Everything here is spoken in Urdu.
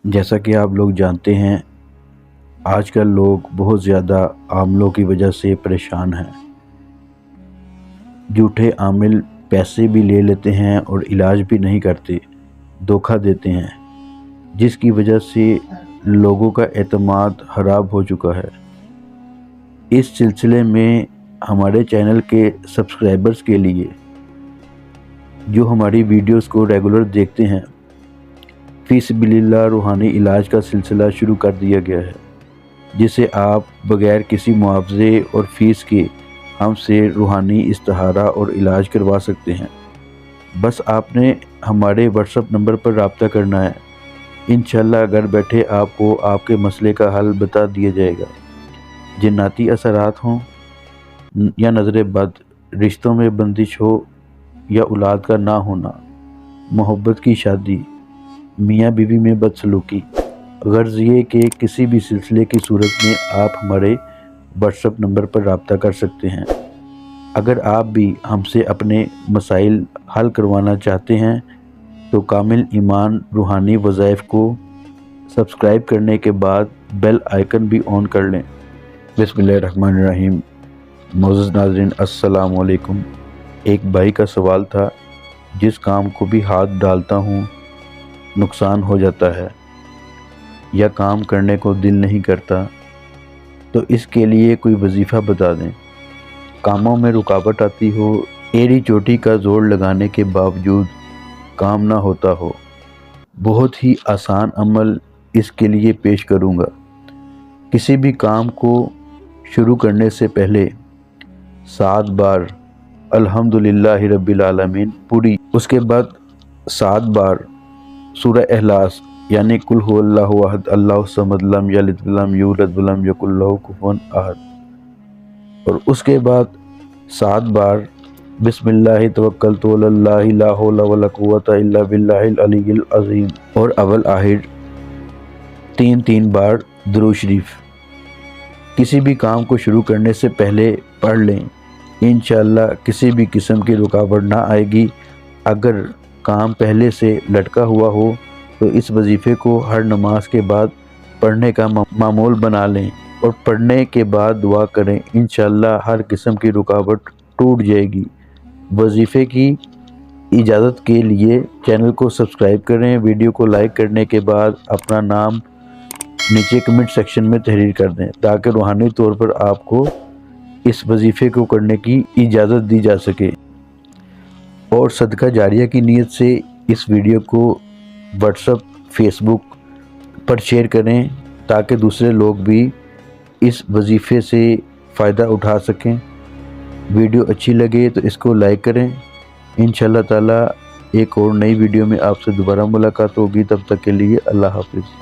جیسا کہ آپ لوگ جانتے ہیں، آج کل لوگ بہت زیادہ عاملوں کی وجہ سے پریشان ہیں۔ جھوٹے عامل پیسے بھی لے لیتے ہیں اور علاج بھی نہیں کرتے، دھوکہ دیتے ہیں، جس کی وجہ سے لوگوں کا اعتماد خراب ہو چکا ہے۔ اس سلسلے میں ہمارے چینل کے سبسکرائبرز کے لیے، جو ہماری ویڈیوز کو ریگولر دیکھتے ہیں، فی سبیل اللہ روحانی علاج کا سلسلہ شروع کر دیا گیا ہے، جسے آپ بغیر کسی معاوضے اور فیس کے ہم سے روحانی استخارہ اور علاج کروا سکتے ہیں۔ بس آپ نے ہمارے واٹس ایپ نمبر پر رابطہ کرنا ہے۔ انشاءاللہ گھر بیٹھے آپ کو آپ کے مسئلے کا حل بتا دیا جائے گا۔ جناتی اثرات ہوں یا نظر بد، رشتوں میں بندش ہو یا اولاد کا نہ ہونا، محبت کی شادی، میاں بیوی میں بدسلوکی، غرض یہ کہ کسی بھی سلسلے کی صورت میں آپ ہمارے واٹس ایپ نمبر پر رابطہ کر سکتے ہیں۔ اگر آپ بھی ہم سے اپنے مسائل حل کروانا چاہتے ہیں تو کامل ایمان روحانی وظائف کو سبسکرائب کرنے کے بعد بیل آئیکن بھی آن کر لیں۔ بسم اللہ الرحمن الرحیم۔ معزز ناظرین، السلام علیکم۔ ایک بھائی کا سوال تھا، جس کام کو بھی ہاتھ ڈالتا ہوں نقصان ہو جاتا ہے یا کام کرنے کو دل نہیں کرتا، تو اس کے لیے کوئی وظیفہ بتا دیں۔ کاموں میں رکاوٹ آتی ہو، ایڑی چوٹی کا زور لگانے کے باوجود کام نہ ہوتا ہو، بہت ہی آسان عمل اس کے لیے پیش کروں گا۔ کسی بھی کام کو شروع کرنے سے پہلے 7 بار الحمدللہ رب العالمین پوری، اس کے بعد 7 بار سورہ اخلاص یعنی قل هو اللہ احد اللہ الصمد لم یلد ولم یولد ولم یکن لہ کفوا احد، اور اس کے بعد 7 بار بسم اللہ توکلت علی اللہ لا حول ولا قوۃ الا باللہ العلی العظیم، اور اول آخر 3 بار درود شریف۔ کسی بھی کام کو شروع کرنے سے پہلے پڑھ لیں، انشاءاللہ کسی بھی قسم کی رکاوٹ نہ آئے گی۔ اگر کام پہلے سے لٹکا ہوا ہو تو اس وظیفے کو ہر نماز کے بعد پڑھنے کا معمول بنا لیں اور پڑھنے کے بعد دعا کریں، انشاءاللہ ہر قسم کی رکاوٹ ٹوٹ جائے گی۔ وظیفے کی اجازت کے لیے چینل کو سبسکرائب کریں، ویڈیو کو لائک کرنے کے بعد اپنا نام نیچے کمنٹ سیکشن میں تحریر کر دیں، تاکہ روحانی طور پر آپ کو اس وظیفے کو کرنے کی اجازت دی جا سکے۔ اور صدقہ جاریہ کی نیت سے اس ویڈیو کو واٹس ایپ، فیس بک پر شیئر کریں، تاکہ دوسرے لوگ بھی اس وظیفے سے فائدہ اٹھا سکیں۔ ویڈیو اچھی لگے تو اس کو لائک کریں۔ انشاءاللہ تعالی ایک اور نئی ویڈیو میں آپ سے دوبارہ ملاقات ہوگی، تب تک کے لیے اللہ حافظ۔